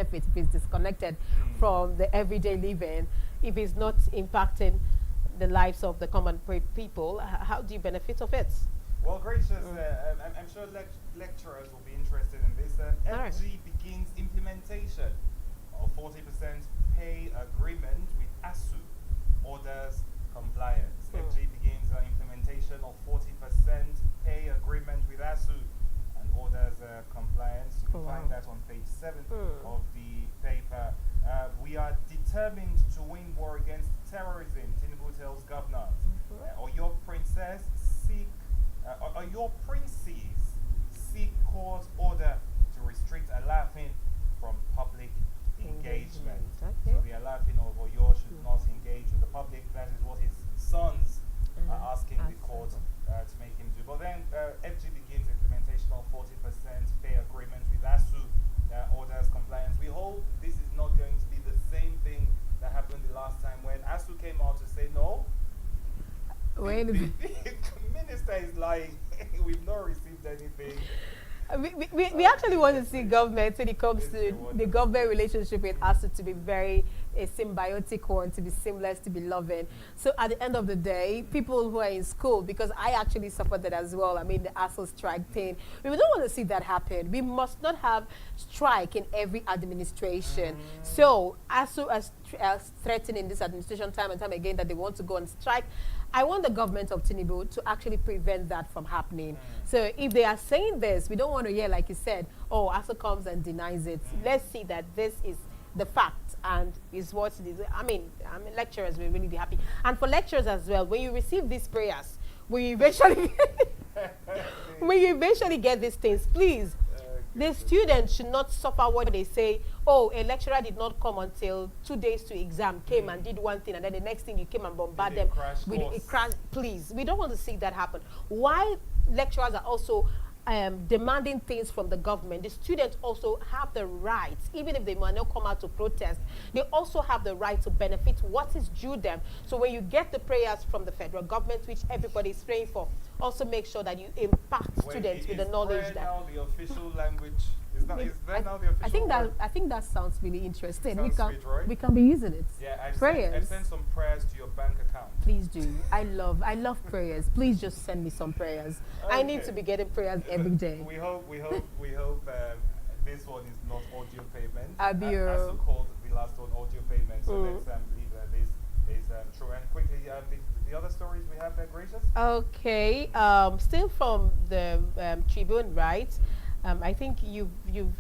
benefit if it's disconnected from the everyday living, if it's not impacting the lives of the common people? How do you benefit of it? Well, gracious, I'm sure lecturers will be interested in this. Alright. FG begins implementation of 40% pay agreement with ASU, orders compliance. FG begins implementation of 40% pay agreement with ASU and orders compliance. You can find that on page 7 of the paper. We are determined to win war against terrorism, Tinubu tells governors. Or your princess seek, or your princes seek court order to restrict Alafin from public engagement. Okay. So the Alafin of Oyo should not engage with the public. That is what his sons are asking the court to make him do. But then FG begins implementation of 40% pay agreement with ASU, orders compliance. We hope this is not going to be the same thing that happened the last time when ASU came out to say no. Wait a minute. The minister is lying. We've not received anything. We actually want to see government when it comes to the government relationship with us to be very a symbiotic one, to be seamless, to be loving. So at the end of the day, people who are in school, because I actually suffered that as well, I mean the ASO strike thing, we don't want to see that happen. We must not have strike in every administration. So ASO as threatening this administration time and time again that they want to go on strike, I want the government of Tinubu to actually prevent that from happening. So if they are saying this, we don't want to hear, like you said, oh, ASO comes and denies it. Let's see that this is the fact and is what it is. I mean, lecturers will really be happy. And for lecturers as well, when you receive these prayers, when you eventually, when you eventually get these things, please, the students should not suffer what they say, oh, a lecturer did not come until 2 days to exam, came and did one thing, and then the next thing you came and bombard them with a crash. Please, we don't want to see that happen. Why lecturers are also demanding things from the government, the students also have the right, even if they might not come out to protest, they also have the right to benefit what is due them. So when you get the prayers from the federal government, which everybody is praying for, also make sure that you impact students with the knowledge that now the official language is that now the official I think that sounds really interesting. Sounds sweet, right? We can be using it. Yeah, I've sent some prayers to your bank account. Please do. I love prayers. Please just send me some prayers. Okay. I need to be getting prayers every day. We hope this one is not audio payment. Abir. As called the last one audio payment. So let's believe that this is true. And quickly, the other stories we have there, Gracious? Okay. Still from the Tribune, right? I think you've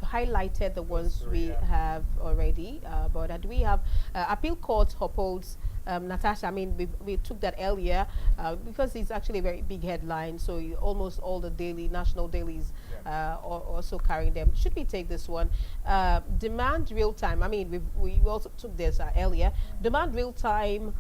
highlighted the ones we have already, but do we have appeal court upholds Natasha? I mean, we took that earlier because it's actually a very big headline, so almost all the national dailies are also carrying them. Should we take this one? Demand real time. I mean, we also took this earlier. Demand real time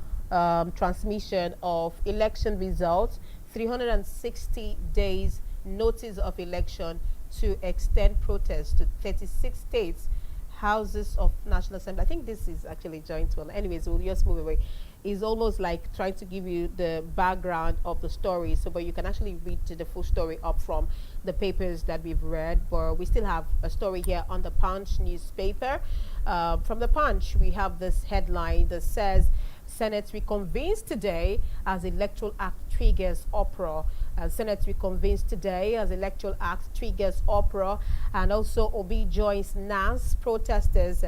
transmission of election results, 360 days notice of election to extend protests to 36 states, houses of National Assembly. I think this is actually joint one. Anyways, we'll just move away. It's almost like trying to give you the background of the story, so but you can actually read the full story up from the papers that we've read. But we still have a story here on the Punch newspaper. From the Punch, we have this headline that says, Senate reconvenes today as Electoral Act triggers uproar. Senate reconvenes today as Electoral Act triggers uproar. And also Obi joins NAS protesters.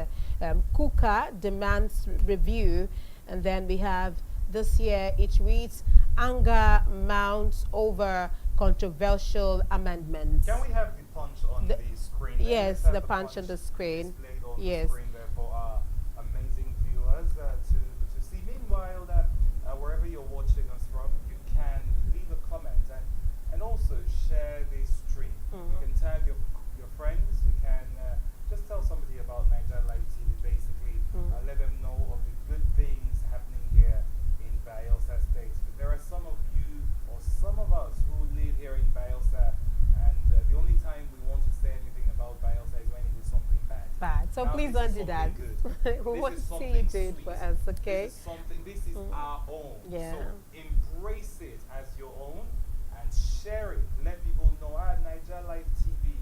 Kuka demands review. And then we have this year, it reads, anger mounts over controversial amendments. Can we have the Punch on the screen? Yes, the Punch on the screen. Yes. The screen there for our amazing viewers to see. Meanwhile, that wherever you're watching us from, you can leave a comment and also share this stream. You can tag your friends. You can just tell somebody about Niger Live TV, basically. Let them know of the good things happening here in Bayelsa State. But there are some of you or some of us who live here in Bayelsa, and the only time we want to say anything about Bayelsa is when it is something bad. So now please don't do that. We want to see you do it for us, okay? This is our own. Yeah. So embrace it as your own and share it. Let people know, Niger Live TV,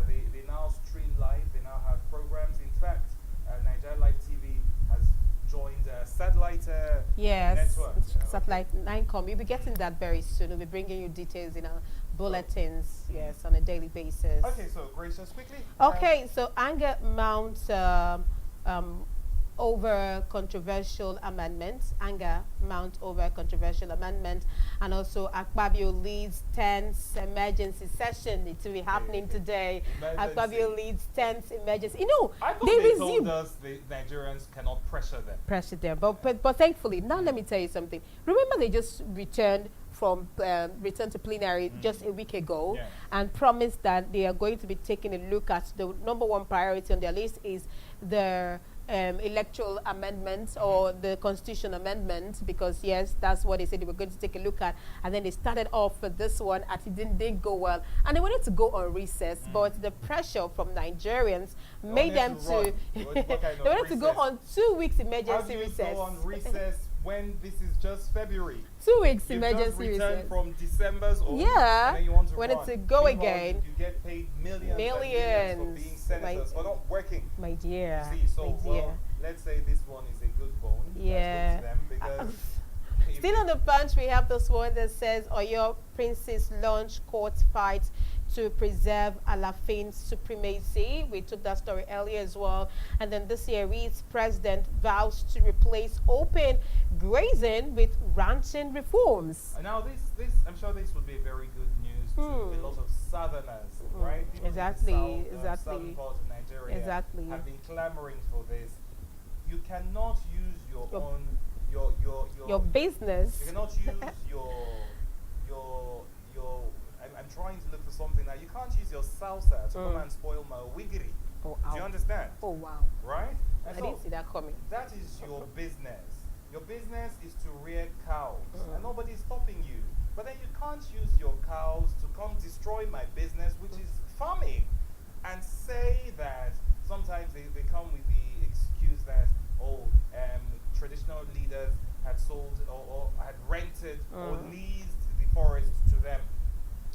they now stream live. They now have programs. In fact, Yes, network. Yeah, okay. satellite 9com. You'll be getting that very soon. We'll be bringing you details in our So, bulletins, yes, on a daily basis. okay, so Gracious, quickly. Okay, so anger mounts um, over controversial amendments. Anger mount over controversial amendment, and also Akpabio leads tense emergency session. It will be happening today. Akpabio Emergency. leads tense emergency. You know, I thought they they told resume us the Nigerians cannot pressure them. pressure there, but thankfully now let me tell you something. Remember, they just returned to plenary just a week ago, Yes. and promised that they are going to be taking a look at the number one priority on their list is the electoral amendments or the constitution amendment, because yes, that's what they said they were going to take a look at. And then they started off with this one and it didn't go well, and they wanted to go on recess, but the pressure from Nigerians made them to run. to What kind they of wanted to go recess? on 2 weeks How emergency do you recess. go on recess when this is just February? 2 weeks You've emergency just returned recess. from December's own, Yeah, and then you want to wanted run. to go Meanwhile, again. You get paid millions, Millions. and millions for being senators, for not working. My dear, You see, so my dear. well, let's say this one is a good bone. Yeah. That's good to them because if Still on the punch, we have this one that says Oyo princes launch court fight to preserve Alafin's supremacy. We took that story earlier as well. And then this year reads, President vows to replace open grazing with ranching reforms. And now this, I'm sure this would be very good news to a lot of southerners, right? People in the Exactly, south, exactly. southern part of Nigeria Exactly. have been clamoring for this. You cannot use your own, Your business. you cannot use your I'm trying to look for something now. You can't use your salsa to come and spoil my wiggity. Oh, Do you understand? Oh, wow. Right? I And so didn't see that coming. that is your business. Your business is to rear cows, and nobody's stopping you. But then you can't use your cows to come destroy my business, which is farming, and say that sometimes they come with the excuse that, traditional leaders had sold or had rented or leased the forest to them.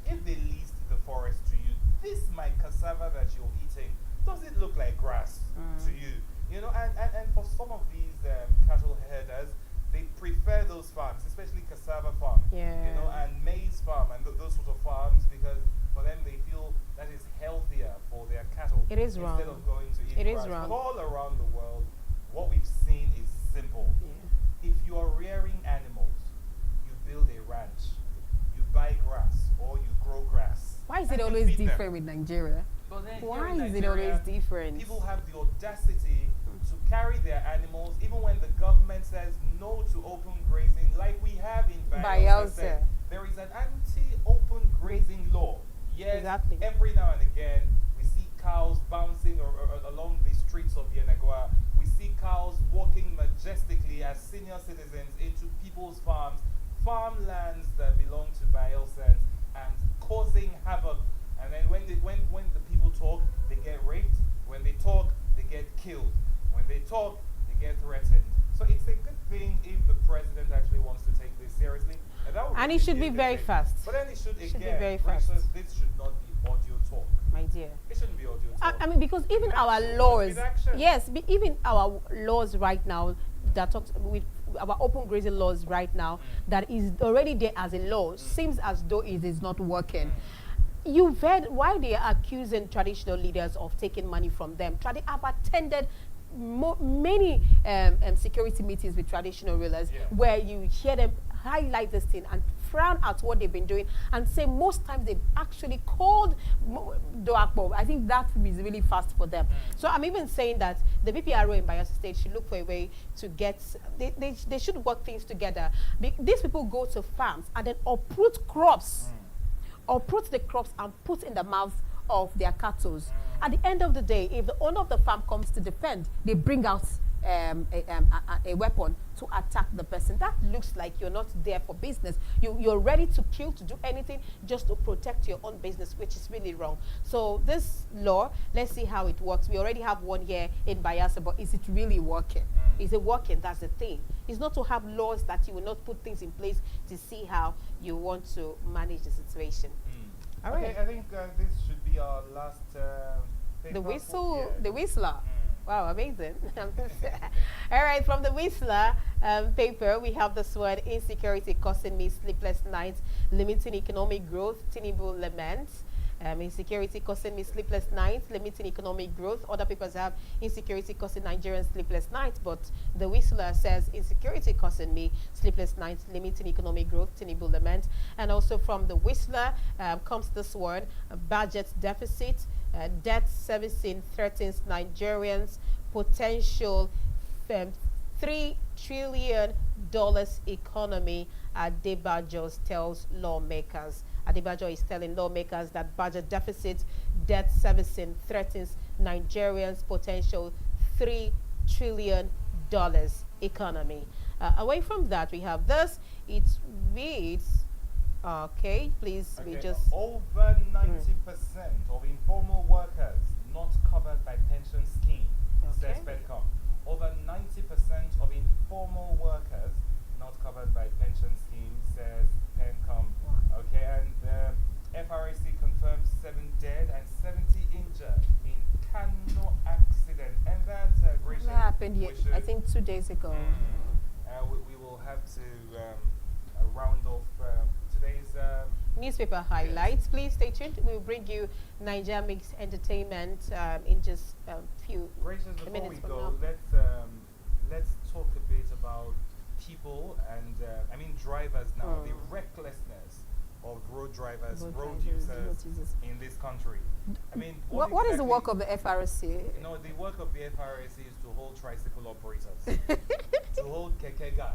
If they leased the forest to you, this my cassava that you're eating, does it look like grass to you? You know, and for some of these cattle herders, they prefer those farms, especially cassava farm, Yeah. you know, and maize farm and those sort of farms, because for them they feel that is healthier for their cattle. It is instead wrong. of going to eat It is grass. wrong. But all around the world, what we've seen is simple. Yeah. If you are rearing animals, you build a ranch, you buy grass or you grow grass. Why is and it you always feed them. different with Nigeria? But then here Why in is it Nigeria, always different? people have the audacity to carry their animals even when the government says no to open grazing, like we have in Bayelsa. Bayelsa. There is an anti-open grazing law. Yes, Exactly. every now and again we see cows bouncing along the streets of Yenagoa. We see cows walking majestically as senior citizens into people's farms, farmlands that belong to Bayelsans, and causing havoc. And then when the people talk, they get raped. When they talk, they get killed. When they talk, they get threatened. So it's a good thing if the president actually wants to take this seriously. That would And it really should a be good very thing. fast. But then it should Should be again, very fast. Precious, this should not be audio talk. My dear. It shouldn't be audio talk. I mean, because even With our action, laws, with action. yes, even our laws right now that talks with our open grazing laws right now that is already there as a law seems as though it is not working. You've heard why they are accusing traditional leaders of taking money from them. I've attended many security meetings with traditional rulers where you hear them highlight this thing and frown at what they've been doing and say most times they've actually called Doakpo. I think that is really fast for them. So I'm even saying that the BPRO in Bayelsa State should look for a way to get, they should work things together. These people go to farms and then uproot crops, uproot the crops and put in the mouths of their cattle. At the end of the day, if the owner of the farm comes to defend, they bring out a weapon to attack the person. That looks like you're not there for business. You're ready to kill, to do anything just to protect your own business, which is really wrong. So this law, let's see how it works. We already have one here in Bayelsa, but is it really working? Is it working? That's the thing. It's not to have laws that you will not put things in place to see how you want to manage the situation. All right. Okay, I think this should be our last The paper. Whistler. Wow, amazing. All right, from the Whistler, paper, we have this word insecurity causing me sleepless nights, limiting economic growth, Tinubu laments. Insecurity causing me sleepless nights, limiting economic growth. Other papers have insecurity causing Nigerians sleepless nights, but the Whistler says insecurity causing me sleepless nights, limiting economic growth, Tinubu laments. And also from the Whistler comes this word, budget deficit, debt servicing threatens Nigerians, potential $3 trillion economy, Adebayo tells lawmakers. Adebayo is telling lawmakers that budget deficit, debt servicing threatens Nigerians' potential $3 trillion economy. Away from that, we have this. It reads, okay, please, we Okay, just... over 90% of informal workers not covered by pension scheme, says Okay. Pencom. Over 90% of informal workers not covered by pension scheme, says Pencom. Okay, and FRAC confirms 7 dead and 70 injured in Kano accident. And that, Gracious, That happened, we should- I think 2 days ago. we will have to round off today's Newspaper highlights. Please stay tuned. We'll bring you Niger Mix Entertainment in just a few Gracious. Before we minutes from go, now. let's talk a bit about people and I mean drivers now. The recklessness of road drivers, road users in this country. I mean, What is the work of the FRC? You know, the work of the FRC is to hold tricycle operators, to hold keke guys.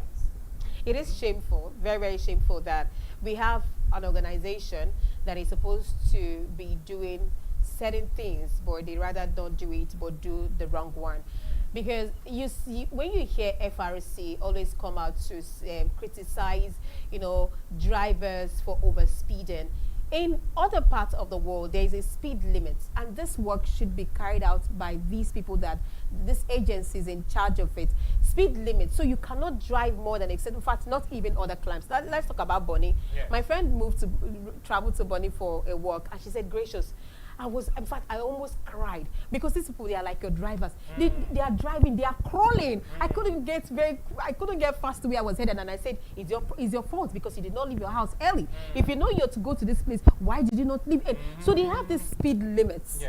It is shameful, very, very shameful that we have an organization that is supposed to be doing certain things, but they rather don't do it, but do the wrong one. Because you see, when you hear FRC always come out to criticize, you know, drivers for overspeeding, in other parts of the world, there is a speed limit, and this work should be carried out by these people that this agency is in charge of it. Speed limit, so you cannot drive more than except. In fact, not even other climbs. Let's talk about Bonny. Yeah. My friend traveled to Bonny for a walk, and she said, "Gracious, in fact, I almost cried because these people, they are like your drivers. They are driving, they are crawling. I couldn't get fast to where I was headed, and I said, it's your fault because you did not leave your house early. If you know you're to go to this place, why did you not leave early? So they have these speed limits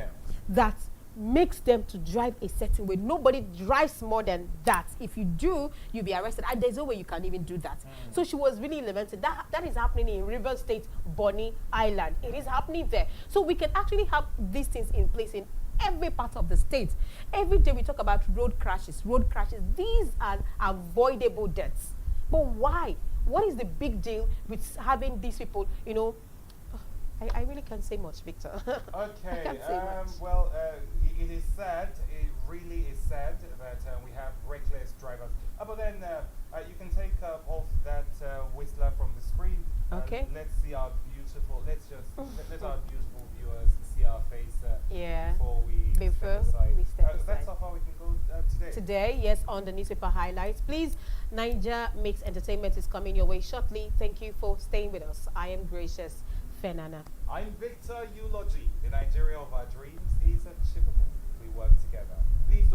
that makes them to drive a certain way. Nobody drives more than that. If you do, you'll be arrested. And there's no way you can even do that. So she was really lamenting. That is happening in River State, Bonny Island. It is happening there. So we can actually have these things in place in every part of the state. Every day we talk about road crashes. These are avoidable deaths. But why? What is the big deal with having these people, you know? I really can't say much, Victor. Okay, I can't say much. well, it is sad, it really is sad that we have reckless drivers. But then you can take off that whistler from the screen. Okay. Let's see our beautiful, let our beautiful viewers see our face before we step aside. That's how far we can go today. Today, yes, on the newspaper highlights. Please, Niger Mix Entertainment is coming your way shortly. Thank you for staying with us. I am Gracious Fenana. I'm Victor Eulogy. The Nigeria of our dreams is achievable. We work together. Please